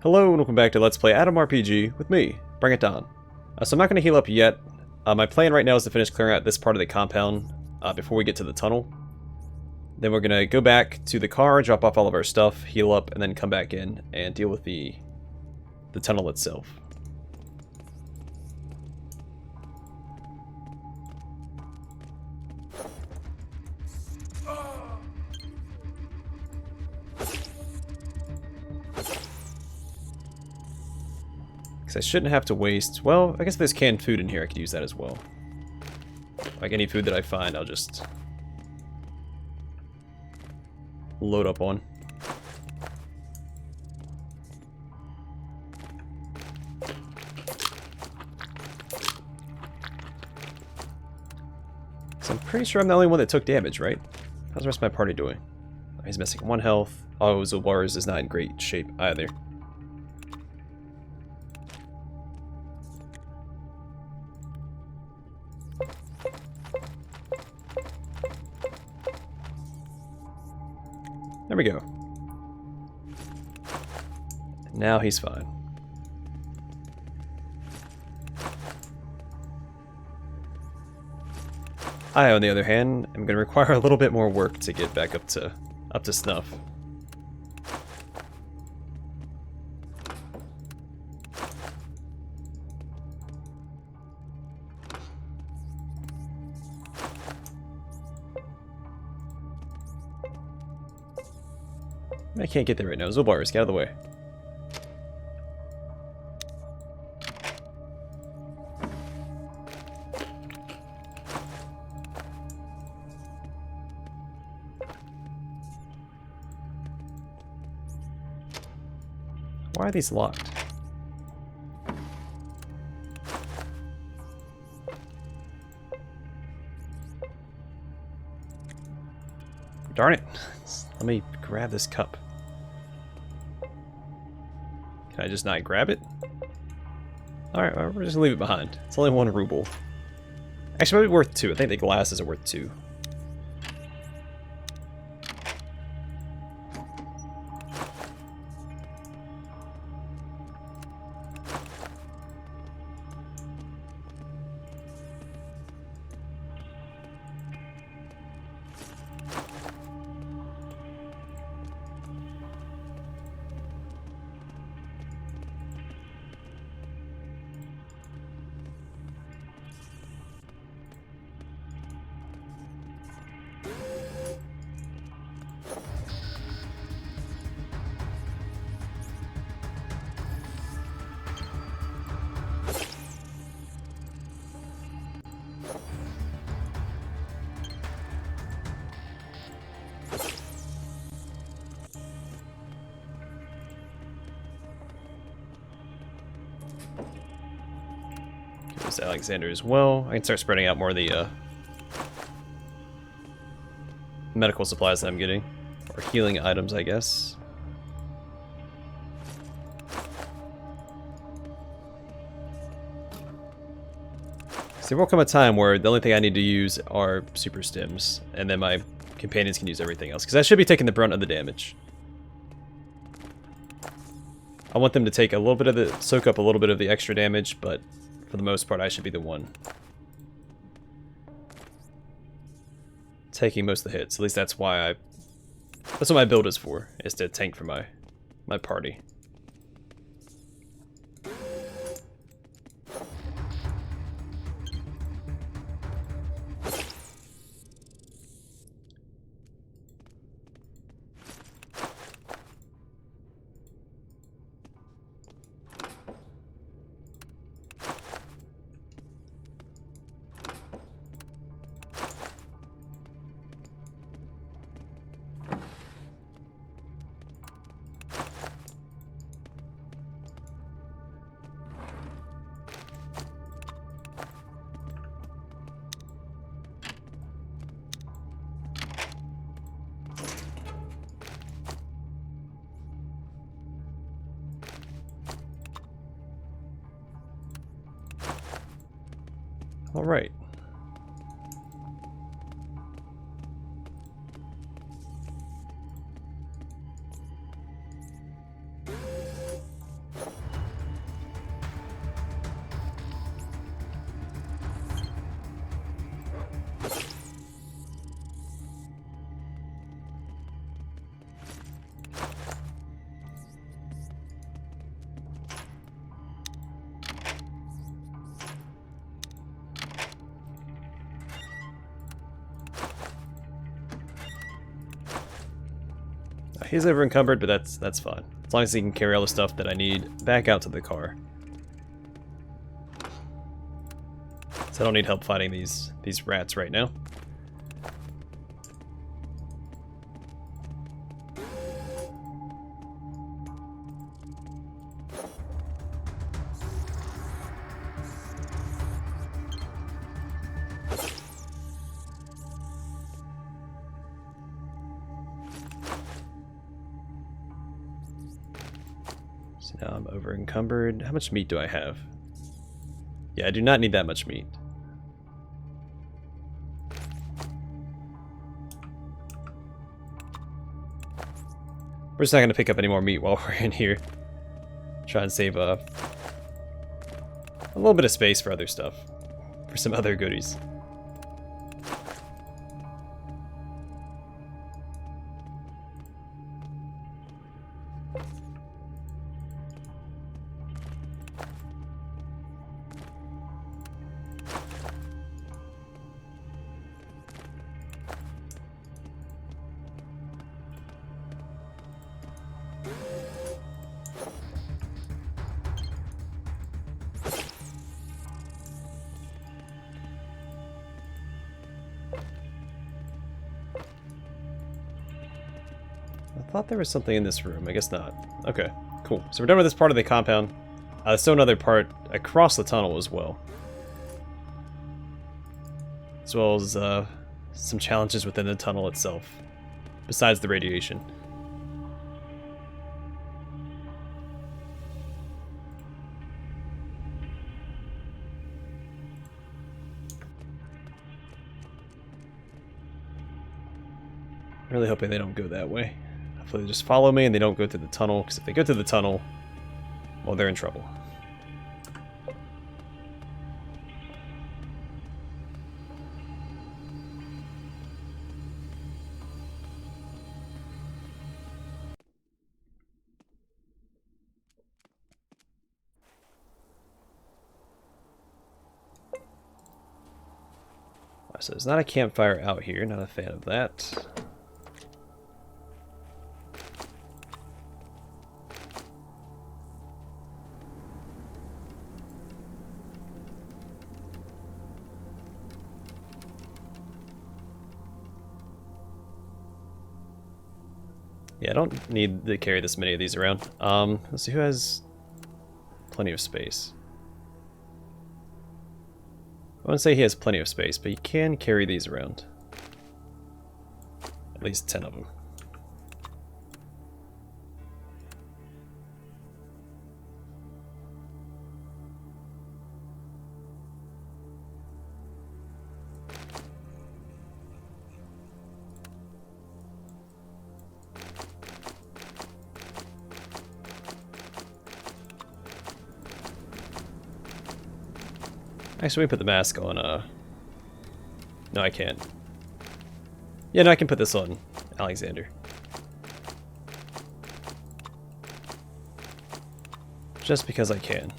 Hello and welcome back to Let's Play Atom RPG with me, Bring It Down. So I'm not going to heal up yet. My plan right now is to finish clearing out this part of the compound before we get to the tunnel. Then we're going to go back to the car, drop off all of our stuff, heal up, and then come back in and deal with the tunnel itself. I shouldn't have to waste... Well, I guess there's canned food in here. I could use that as well. Like any food that I find, I'll just load up on. So I'm pretty sure I'm the only one that took damage, right? How's the rest of my party doing? Oh, he's missing 1 health. Oh, Zulbar's is not in great shape either. There we go. Now he's fine. I, on the other hand, am going to require a little bit more work to get back up to snuff. I can't get there right now. Zulbar's, get out of the way. Why are these locked? Darn it. Let me grab this cup. Can I just not grab it? Alright, well, we're just gonna leave it behind. It's only 1 ruble. Actually, maybe worth 2. I think the glasses are worth 2. Alexander as well. I can start spreading out more of the medical supplies that I'm getting. Or healing items, I guess. So there will come a time where the only thing I need to use are super stims, and then my companions can use everything else, because I should be taking the brunt of the damage. I want them to take a little bit of the... soak up a little bit of the extra damage, but for the most part, I should be the one taking most of the hits. At least that's why that's what my build is for, is to tank for my party. All right. He's over encumbered, but that's fine. As long as he can carry all the stuff that I need back out to the car. So I don't need help fighting these rats right now. So now I'm over encumbered. How much meat do I have? Yeah, I do not need that much meat. We're just not going to pick up any more meat while we're in here. Try and save a little bit of space for other stuff. For some other goodies. I thought there was something in this room. I guess not. Okay, cool. So we're done with this part of the compound. There's still another part across the tunnel as well. As well as some challenges within the tunnel itself. Besides the radiation. Really hoping they don't go that way. Hopefully they just follow me and they don't go through the tunnel, because if they go through the tunnel, well, they're in trouble. So there's not a campfire out here, not a fan of that. Yeah, I don't need to carry this many of these around. Let's see who has plenty of space. I wouldn't say he has plenty of space, but he can carry these around. At least 10 of them. Actually, we put the mask on, No, I can't. Yeah, no, I can put this on Alexander. Just because I can.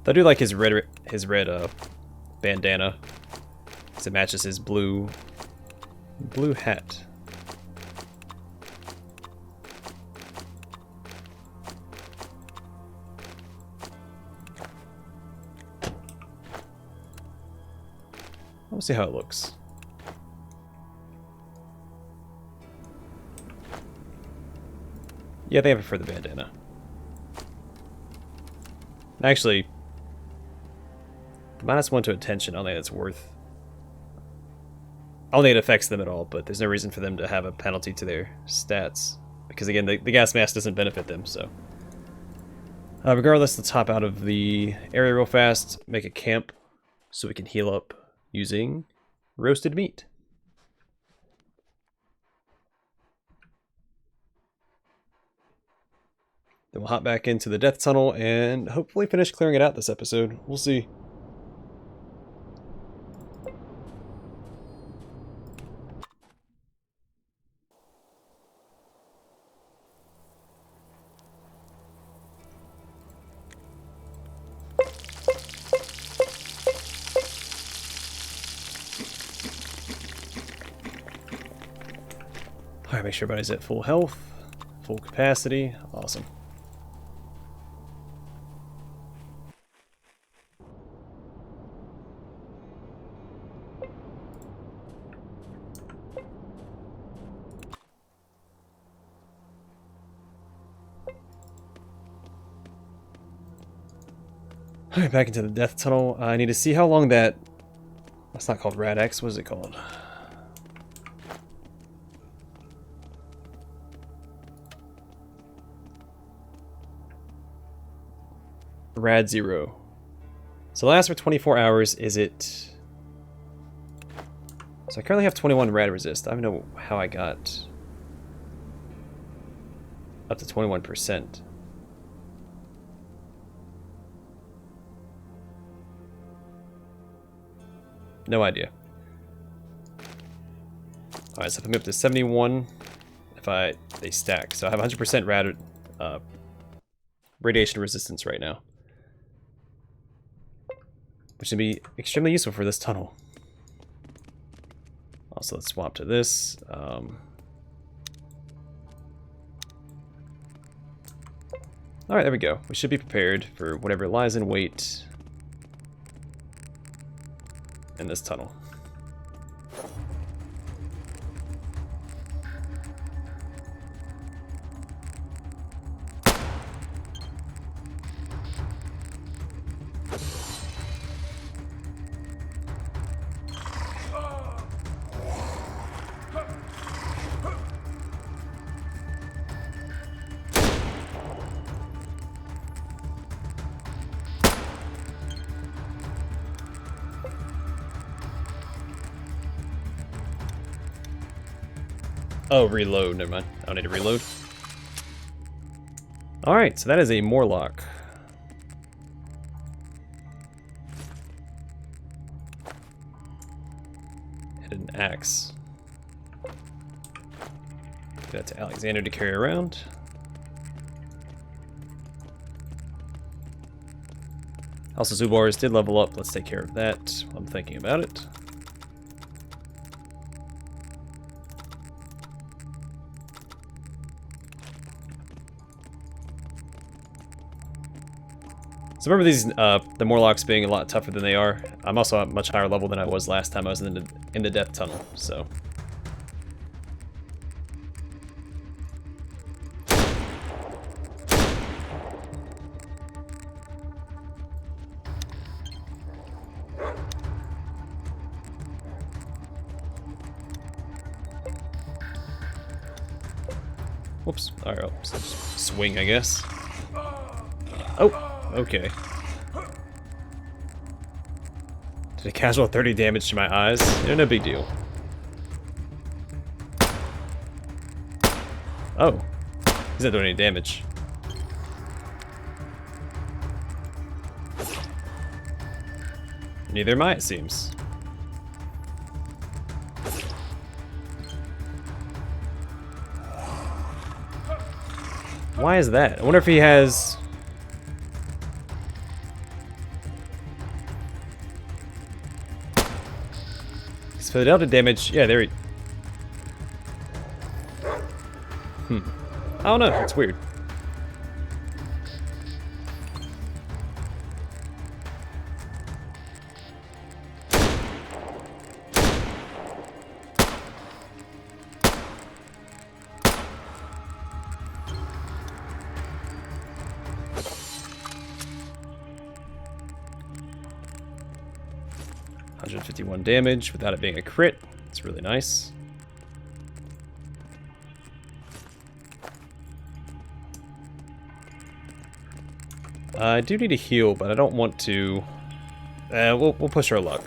I do like his red bandana, because it matches his blue hat. We'll see how it looks. Yeah, I think I prefer the bandana. Actually, -1 to attention, I don't think that's worth. I don't think it affects them at all, but there's no reason for them to have a penalty to their stats. Because again, the gas mask doesn't benefit them, so. Regardless, let's hop out of the area real fast, make a camp, so we can heal up using roasted meat. Then we'll hop back into the death tunnel and hopefully finish clearing it out this episode. We'll see. Alright, make sure everybody's at full health, full capacity. Awesome. Alright, back into the death tunnel. I need to see how long that... That's not called Rad X, what is it called? Rad 0. So it lasts for 24 hours. Is it... So I currently have 21 rad resist. I don't know how I got up to 21%. No idea. Alright, so if I move up to 71, they stack. So I have 100% rad radiation resistance right now, which would be extremely useful for this tunnel. Also, let's swap to this. Alright, there we go. We should be prepared for whatever lies in wait in this tunnel. Oh, reload. Never mind. I don't need to reload. Alright, so that is a Morlock. And an axe. Give that to Alexander to carry around. Also, Zubars did level up. Let's take care of that while I'm thinking about it. So remember these, the Morlocks being a lot tougher than they are. I'm also at a much higher level than I was last time I was in the death tunnel, so. Whoops, alright, I'll just swing, I guess. Oh! Okay. Did a casual 30 damage to my eyes? Yeah, no big deal. Oh. He's not doing any damage. Neither am I, it seems. Why is that? I wonder if he has... For the delta damage, yeah, there he... I don't know, it's weird. $151 damage without it being a crit. It's really nice. I do need a heal, but I don't want to. We'll push our luck.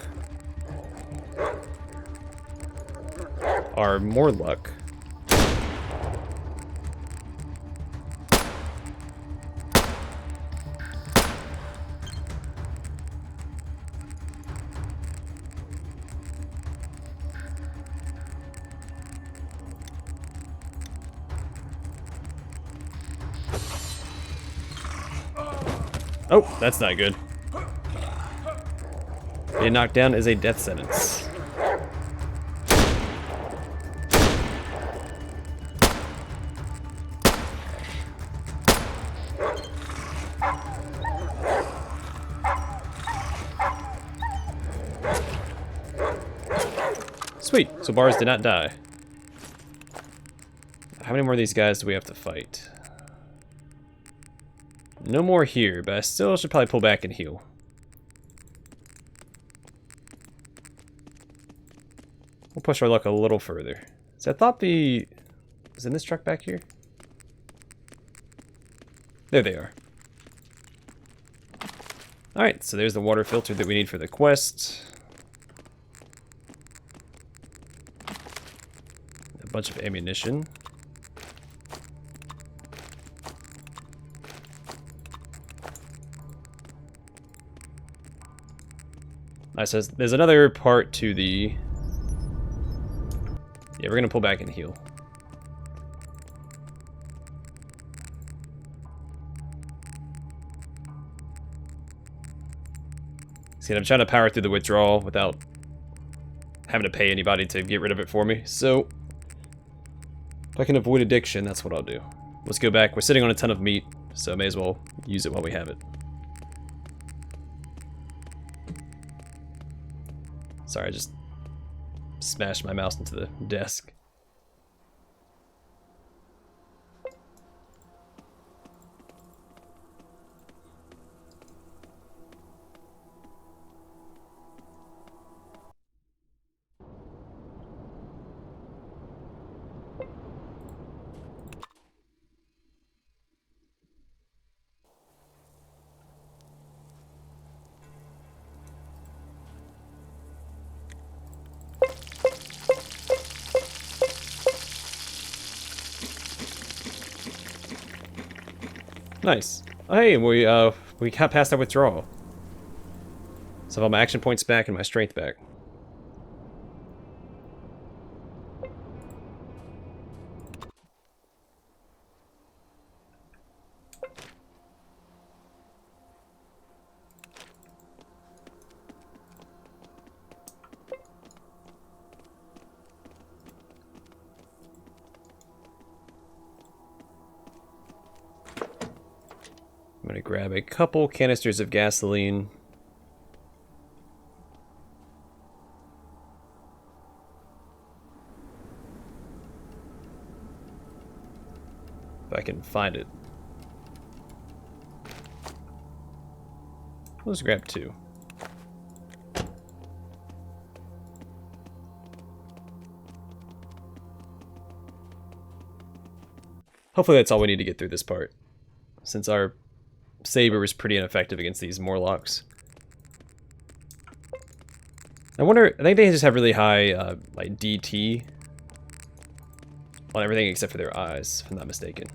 Our more luck. Oh, that's not good. Being knocked down is a death sentence. Sweet, so bars did not die. How many more of these guys do we have to fight? No more here, but I still should probably pull back and heal. We'll push our luck a little further. So I thought the... Is in this truck back here? There they are. Alright, so there's the water filter that we need for the quest. A bunch of ammunition. Alright, so there's another part to the... Yeah, we're gonna pull back and heal. See, I'm trying to power through the withdrawal without having to pay anybody to get rid of it for me. So, if I can avoid addiction, that's what I'll do. Let's go back. We're sitting on a ton of meat, so I may as well use it while we have it. Sorry, I just smashed my mouse into the desk. Nice. Oh, hey, we got past our withdrawal. So I have all my action points back and my strength back. I'm gonna grab a couple canisters of gasoline. If I can find it. Let's grab two. Hopefully that's all we need to get through this part, since our saber is pretty ineffective against these Morlocks. I wonder, I think they just have really high like DT on everything except for their eyes, if I'm not mistaken.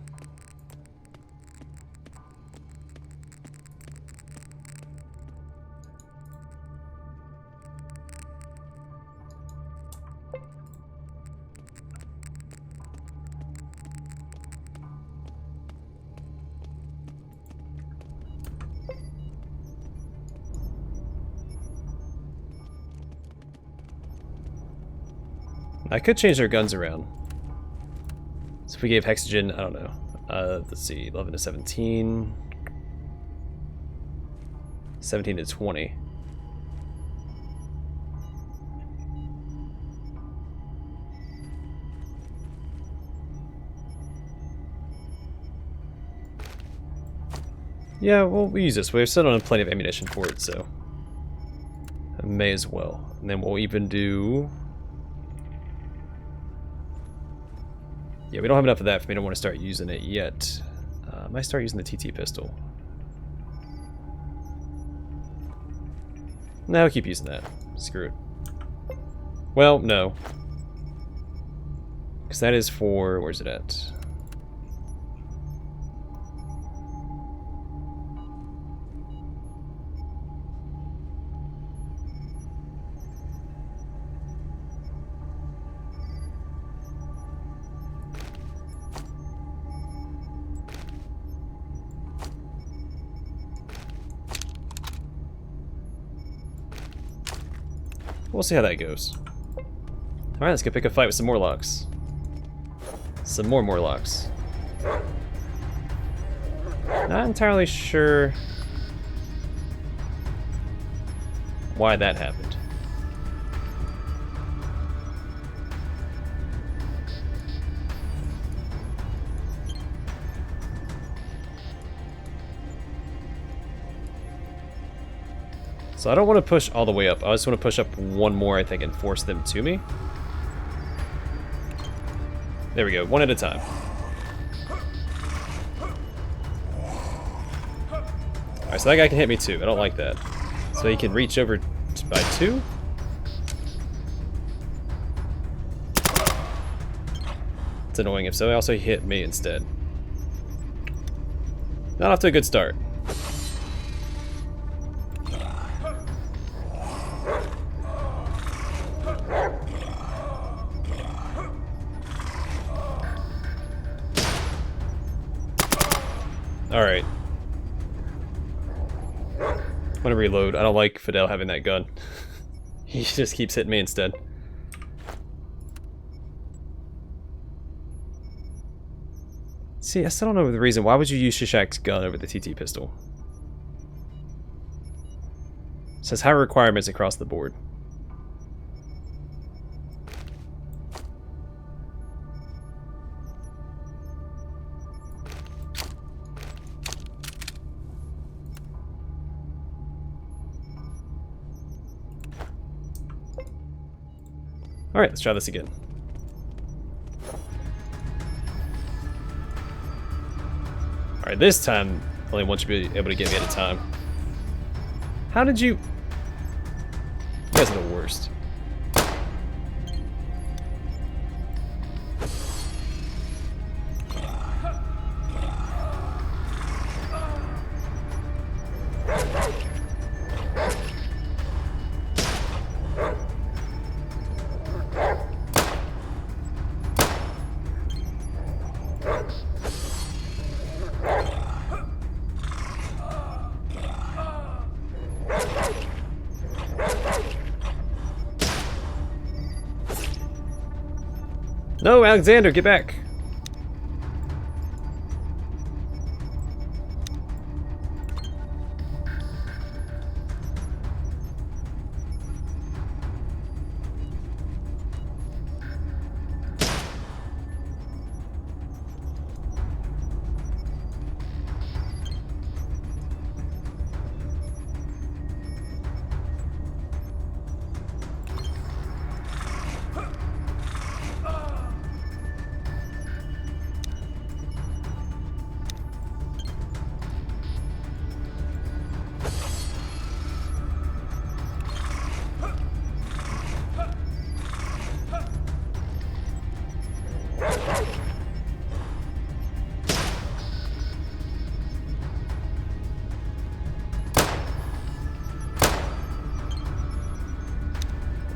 I could change their guns around. So if we gave Hexogen, I don't know. Let's see, 11 to 17. 17 to 20. Yeah, we'll use this. We've still on plenty of ammunition for it, so I may as well. And then we'll even do... Yeah, we don't have enough of that for me. I don't want to start using it yet. I might start using the TT pistol. No, I'll keep using that. Screw it. Well, no. Because that is for... Where's it at? We'll see how that goes. Alright, let's go pick a fight with some Morlocks. Some more Morlocks. Not entirely sure why that happened. So I don't want to push all the way up. I just want to push up one more, I think, and force them to me. There we go, one at a time. Alright, so that guy can hit me too. I don't like that. So he can reach over by 2. It's annoying if so. Also, he hit me instead. Not off to a good start. Alright. I'm gonna reload. I don't like Fidel having that gun. He just keeps hitting me instead. See, I still don't know the reason. Why would you use Shishak's gun over the TT pistol? It says high requirements across the board. Alright, let's try this again. Alright, this time, only one should be able to get me at a time. How did you... You guys are the worst. No, Alexander, get back!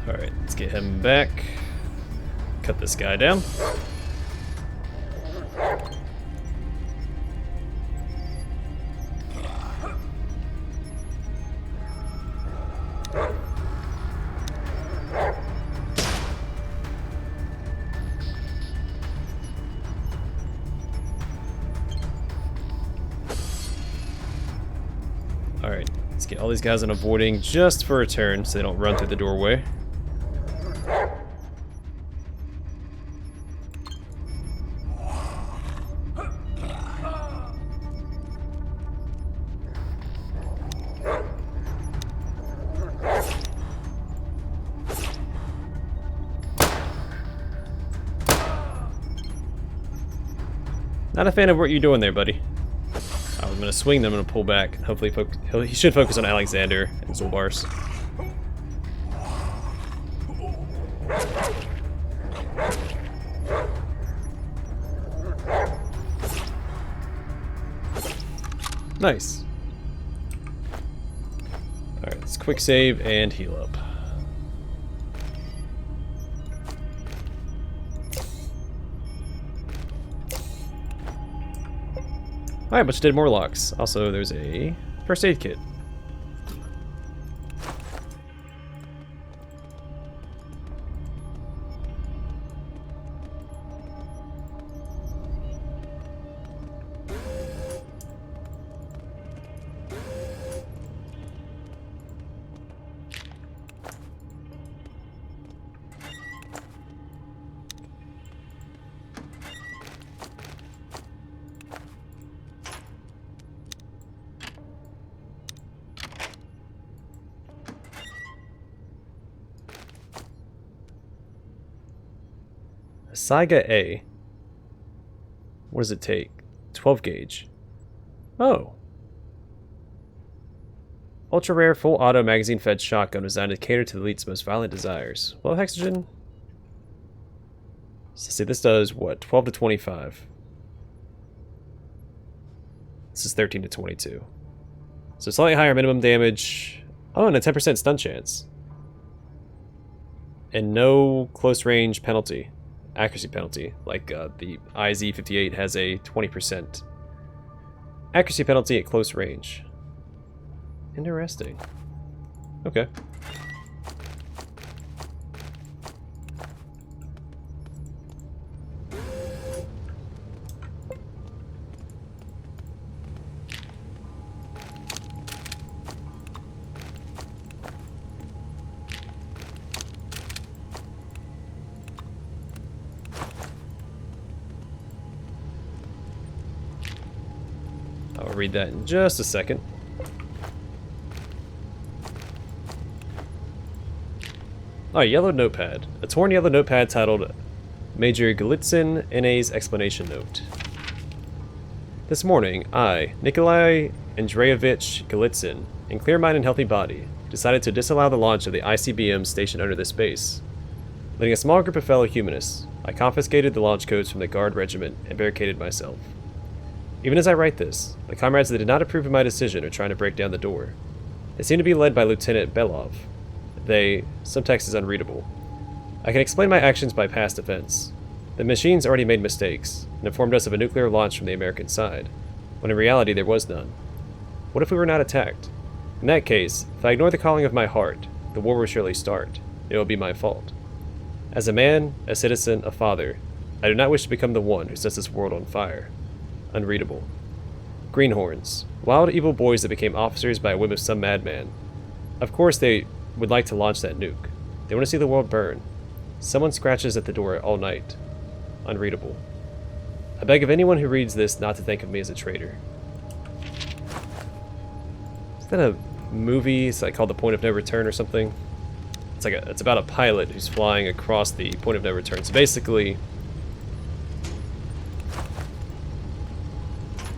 Alright, let's get him back. Cut this guy down. Alright, let's get all these guys in avoiding just for a turn so they don't run through the doorway. Not a fan of what you're doing there, buddy. I'm gonna swing them and pull back. Hopefully, he should focus on Alexander and Zolbars. Nice. Alright, let's quick save and heal up. Alright, but you did Morlocks. Also, there's a first aid kit. Saiga A. What does it take? 12 gauge. Oh. Ultra rare full auto magazine fed shotgun designed to cater to the elite's most violent desires. Well, Hexogen. So see, this does what? 12 to 25. This is 13 to 22. So slightly higher minimum damage. Oh, and a 10% stun chance. And no close range penalty. Accuracy penalty. Like the IZ-58 has a 20% accuracy penalty at close range. Interesting. Okay. I'll read that in just a second. Oh, yellow notepad. A torn yellow notepad titled Major Galitzin, NA's Explanation Note. This morning, I, Nikolai Andreevich Galitzin, in clear mind and healthy body, decided to disallow the launch of the ICBM stationed under this base. Leading a small group of fellow humanists, I confiscated the launch codes from the Guard Regiment and barricaded myself. Even as I write this, the comrades that did not approve of my decision are trying to break down the door. They seem to be led by Lieutenant Belov. Some text is unreadable. I can explain my actions by past events. The machines already made mistakes, and informed us of a nuclear launch from the American side, when in reality there was none. What if we were not attacked? In that case, if I ignore the calling of my heart, the war will surely start. It will be my fault. As a man, a citizen, a father, I do not wish to become the one who sets this world on fire. Unreadable. Greenhorns. Wild, evil boys that became officers by a whim of some madman. Of course they would like to launch that nuke. They want to see the world burn. Someone scratches at the door all night. Unreadable. I beg of anyone who reads this not to think of me as a traitor. Is that a movie? It's like called The Point of No Return or something? It's about a pilot who's flying across the point of no return. So basically,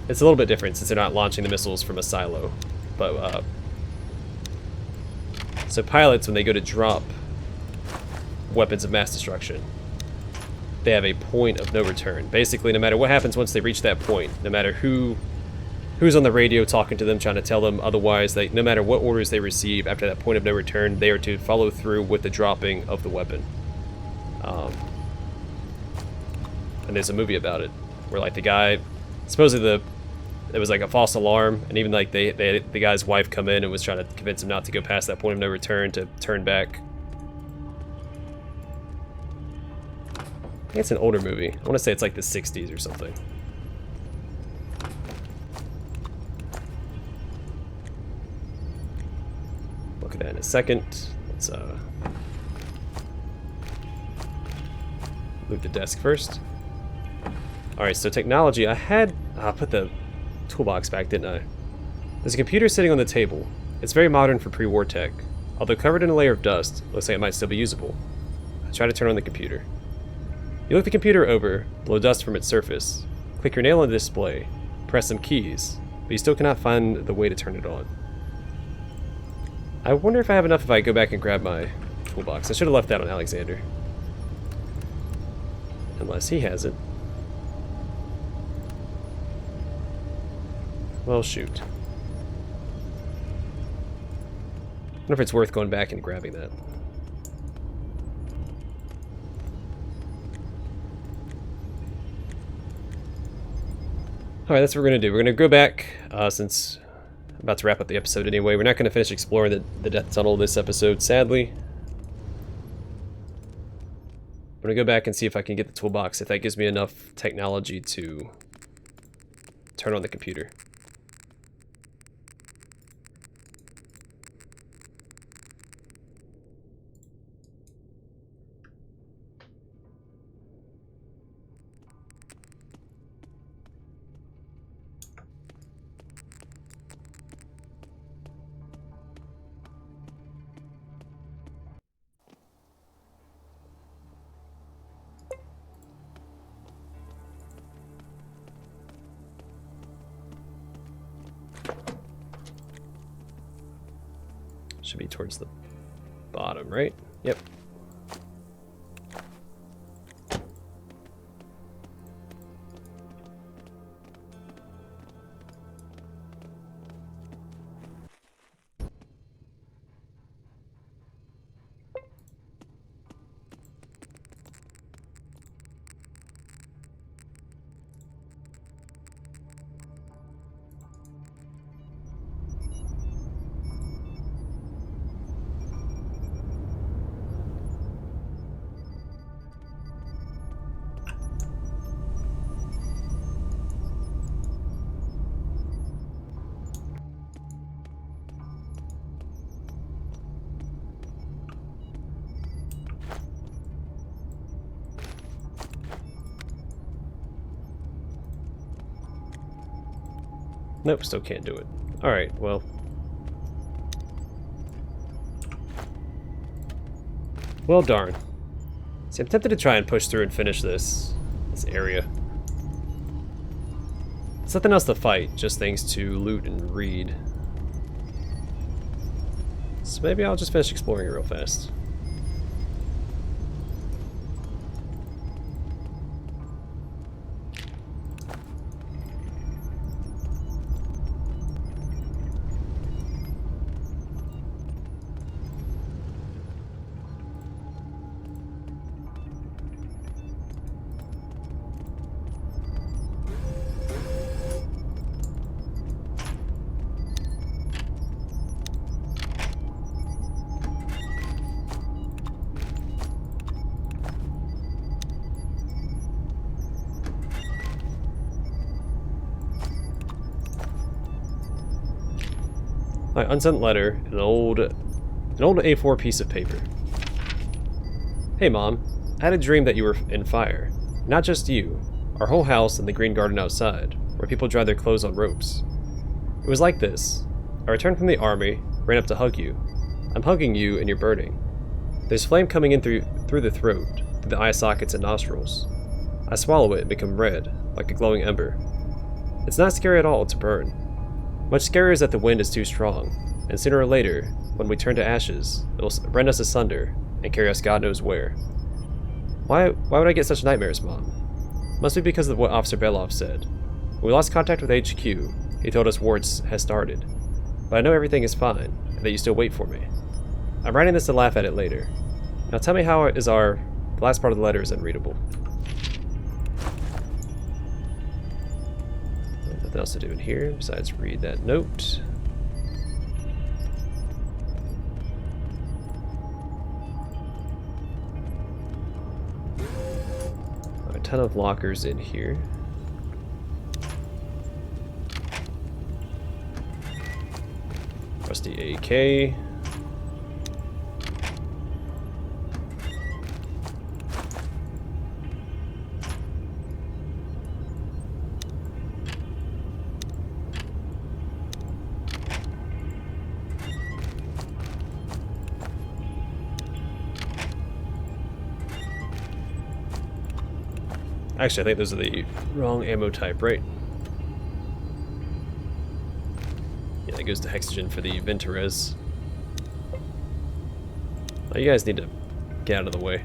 it's a little bit different since they're not launching the missiles from a silo. But so pilots, when they go to drop weapons of mass destruction, they have a point of no return. Basically, no matter what happens once they reach that point, no matter who's on the radio talking to them, trying to tell them otherwise, no matter what orders they receive after that point of no return, they are to follow through with the dropping of the weapon. And there's a movie about it, where like the guy, supposedly it was like a false alarm, and even like the guy's wife come in and was trying to convince him not to go past that point of no return, to turn back. I think it's an older movie. I want to say it's like the 60s or something. Look at that in a second. Let's loot the desk first. Alright, so technology. I put the toolbox back, didn't I? There's a computer sitting on the table. It's very modern for pre-war tech. Although covered in a layer of dust, looks like it might still be usable. I try to turn on the computer. You look the computer over, blow dust from its surface. Click your nail on the display. Press some keys, but you still cannot find the way to turn it on. I wonder if I have enough if I go back and grab my toolbox. I should have left that on Alexander. Unless he has it. Well, shoot. I wonder if it's worth going back and grabbing that. Alright, that's what we're going to do. We're going to go back, since I'm about to wrap up the episode anyway. We're not going to finish exploring the death tunnel this episode, sadly. I'm going to go back and see if I can get the toolbox, if that gives me enough technology to turn on the computer. Should be towards the bottom, right? Yep. Nope, still can't do it. Alright, well. Well, darn. See, I'm tempted to try and push through and finish this area. It's nothing else to fight, just things to loot and read. So maybe I'll just finish exploring it real fast. My unsent letter, an old A4 piece of paper. Hey Mom, I had a dream that you were in fire. Not just you, our whole house and the green garden outside, where people dry their clothes on ropes. It was like this. I returned from the army, ran up to hug you. I'm hugging you and you're burning. There's flame coming in through the throat, through the eye sockets and nostrils. I swallow it and become red, like a glowing ember. It's not scary at all to burn. Much scarier is that the wind is too strong, and sooner or later, when we turn to ashes, it'll rend us asunder and carry us God knows where. Why would I get such nightmares, Mom? Must be because of what Officer Belov said. When we lost contact with HQ, he told us war has started. But I know everything is fine, and that you still wait for me. I'm writing this to laugh at it later. Now tell me how the last part of the letter is unreadable. Nothing else to do in here besides read that note. A ton of lockers in here. Rusty AK. Actually, I think those are the wrong ammo type, right? Yeah, that goes to Hexogen for the Venturez. Oh, you guys need to get out of the way.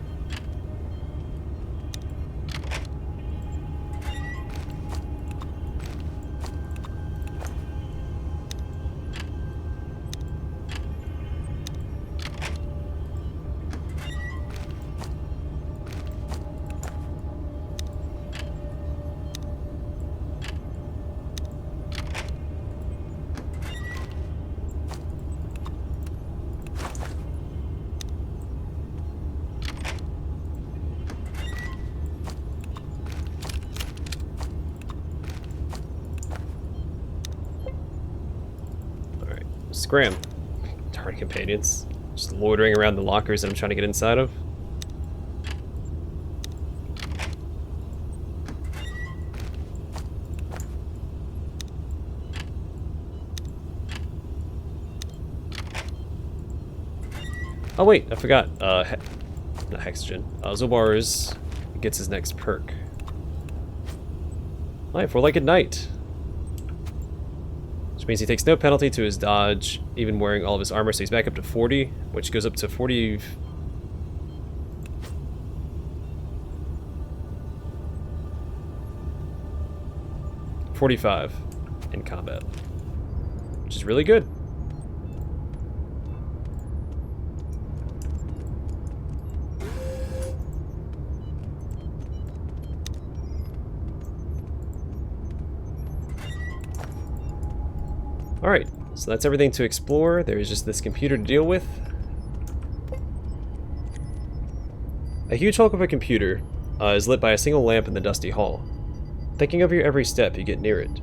Scram. Tardy companions. Just loitering around the lockers that I'm trying to get inside of. Oh wait, I forgot. Not Hexogen. Zobar's gets his next perk. Alright, for like a night. Should means he takes no penalty to his dodge, even wearing all of his armor, so he's back up to 40, which goes up to 40... 45 in combat, which is really good. Alright, so that's everything to explore. There is just this computer to deal with. A huge hulk of a computer is lit by a single lamp in the dusty hall. Thinking of your every step, you get near it.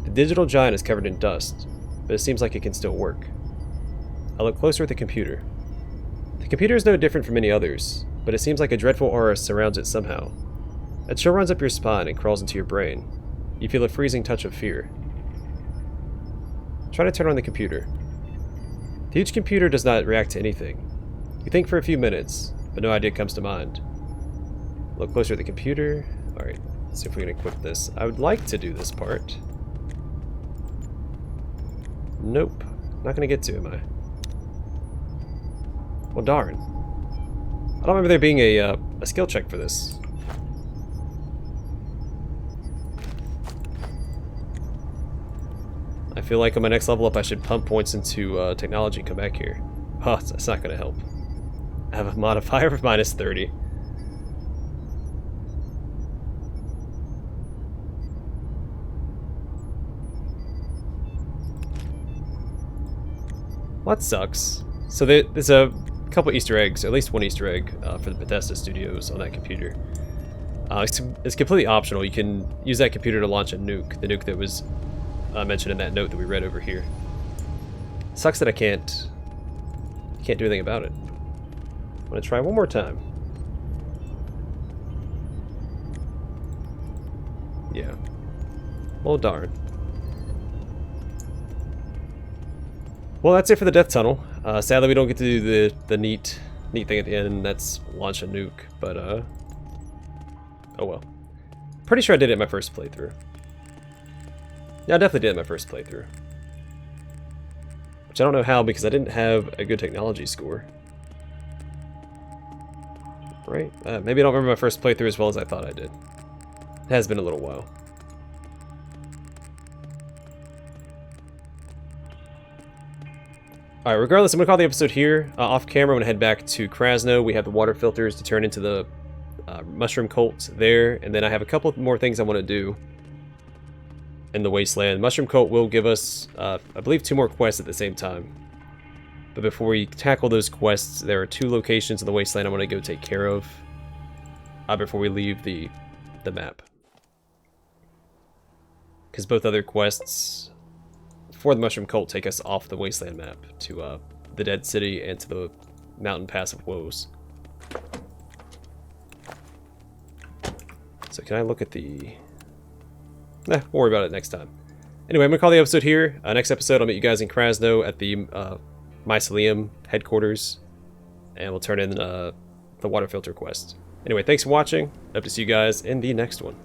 The digital giant is covered in dust, but it seems like it can still work. I look closer at the computer. The computer is no different from any others, but it seems like a dreadful aura surrounds it somehow. A chill runs up your spine and crawls into your brain. You feel a freezing touch of fear. Try to turn on the computer. The huge computer does not react to anything. You think for a few minutes, but no idea comes to mind. Look closer at the computer. Alright, let's see if we can equip this. I would like to do this part. Nope. Not gonna get to, am I? Well, darn. I don't remember there being a skill check for this. I feel like on my next level up I should pump points into technology and come back here. Oh, that's not gonna help. I have a modifier of minus 30. Well, that sucks. So there's a couple Easter eggs, or at least one Easter egg for the Bethesda studios on that computer. It's completely optional. You can use that computer to launch a nuke, the nuke that was mentioned in that note that we read over here. Sucks that I can't do anything about it. I'm gonna try one more time. Yeah. Well, darn. Well, that's it for the death tunnel. Sadly, we don't get to do the neat thing at the end, and that's launch a nuke. But oh well. Pretty sure I did it in my first playthrough. Yeah, I definitely did it in my first playthrough. Which I don't know how, because I didn't have a good technology score. Right? Maybe I don't remember my first playthrough as well as I thought I did. It has been a little while. Alright, regardless, I'm going to call the episode here. Off camera, I'm going to head back to Krasno. We have the water filters to turn into the mushroom cult there. And then I have a couple more things I want to do in the Wasteland. Mushroom Cult will give us, I believe, 2 more quests at the same time. But before we tackle those quests, there are 2 locations in the Wasteland I want to go take care of before we leave the map. Because both other quests for the Mushroom Cult take us off the Wasteland map to the Dead City and to the Mountain Pass of Woes. So can I look at the... We'll worry about it next time. Anyway, I'm going to call the episode here. Next episode, I'll meet you guys in Krasno at the Mycelium headquarters. And we'll turn in the water filter quest. Anyway, thanks for watching. Hope to see you guys in the next one.